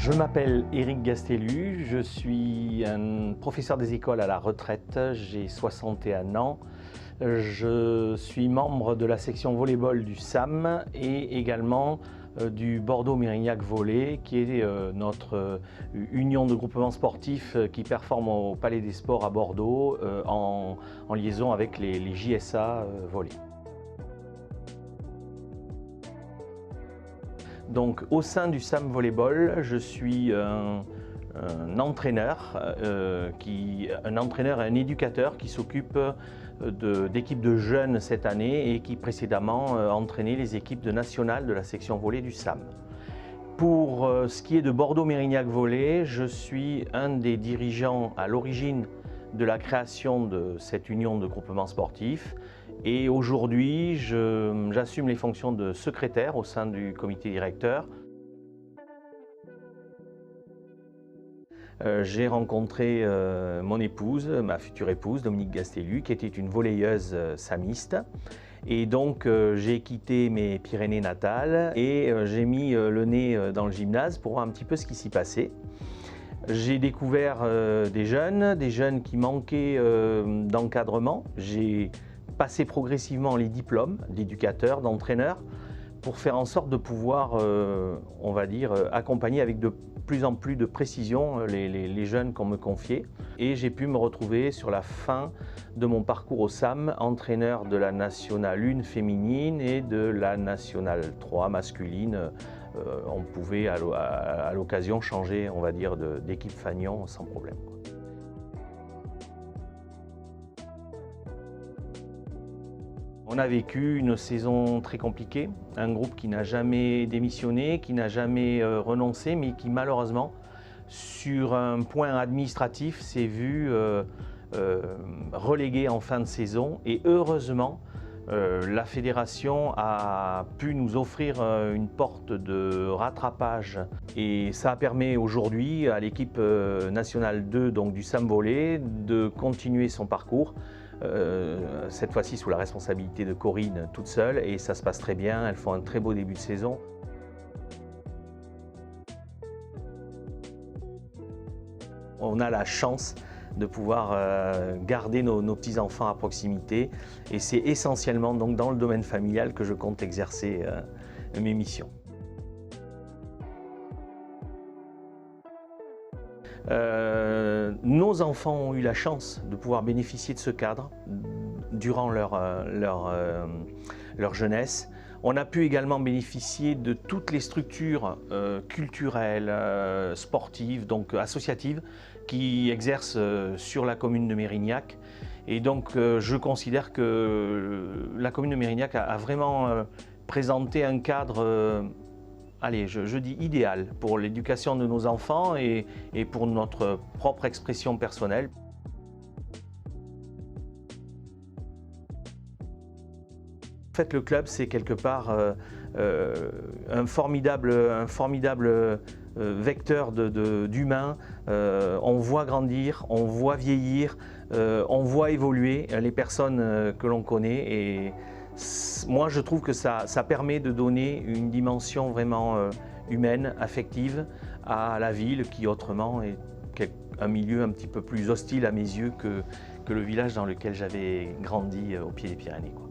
Je m'appelle Éric Gastelu, je suis un professeur des écoles à la retraite, j'ai 61 ans. Je suis membre de la section volleyball du SAM et également du Bordeaux-Mérignac Volley, qui est notre union de groupements sportifs qui performe au Palais des Sports à Bordeaux en liaison avec les JSA Volley. Donc, au sein du SAM Volleyball, je suis un entraîneur et un éducateur qui s'occupe d'équipes de jeunes cette année et qui précédemment entraînait les équipes de nationales de la section volley du SAM. Pour ce qui est de Bordeaux-Mérignac Volley, je suis un des dirigeants à l'origine de la création de cette union de groupements sportifs. Et aujourd'hui, j'assume les fonctions de secrétaire au sein du comité directeur. J'ai rencontré mon épouse, ma future épouse, Dominique Gastelu, qui était une volleyeuse samiste. Et donc j'ai quitté mes Pyrénées natales et j'ai mis le nez dans le gymnase pour voir un petit peu ce qui s'y passait. J'ai découvert des jeunes qui manquaient d'encadrement. J'ai passé progressivement les diplômes d'éducateur, d'entraîneur, pour faire en sorte de pouvoir, on va dire, accompagner avec de plus en plus de précision les jeunes qu'on me confiait. Et j'ai pu me retrouver sur la fin de mon parcours au SAM, entraîneur de la Nationale 1 féminine et de la Nationale 3 masculine. On pouvait à l'occasion changer, on va dire, d'équipe fanion sans problème. On a vécu une saison très compliquée, un groupe qui n'a jamais démissionné, qui n'a jamais renoncé, mais qui malheureusement, sur un point administratif, s'est vu relégué en fin de saison. Et heureusement, la fédération a pu nous offrir une porte de rattrapage. Et ça permet aujourd'hui à l'équipe nationale 2, donc du SAM Volley, de continuer son parcours. Cette fois-ci sous la responsabilité de Corinne toute seule, et ça se passe très bien, elles font un très beau début de saison. On a la chance de pouvoir garder nos petits-enfants à proximité, et c'est essentiellement donc dans le domaine familial que je compte exercer mes missions. Nos enfants ont eu la chance de pouvoir bénéficier de ce cadre durant leur jeunesse. On a pu également bénéficier de toutes les structures culturelles, sportives, donc associatives, qui exercent sur la commune de Mérignac. Et donc je considère que la commune de Mérignac a vraiment présenté un cadre allez, je dis idéal pour l'éducation de nos enfants et pour notre propre expression personnelle. En fait, le club, c'est quelque part un formidable vecteur d'humains. On voit grandir, on voit vieillir, on voit évoluer les personnes que l'on connaît. Et moi, je trouve que ça permet de donner une dimension vraiment humaine, affective à la ville qui autrement est un milieu un petit peu plus hostile à mes yeux que le village dans lequel j'avais grandi au pied des Pyrénées, quoi.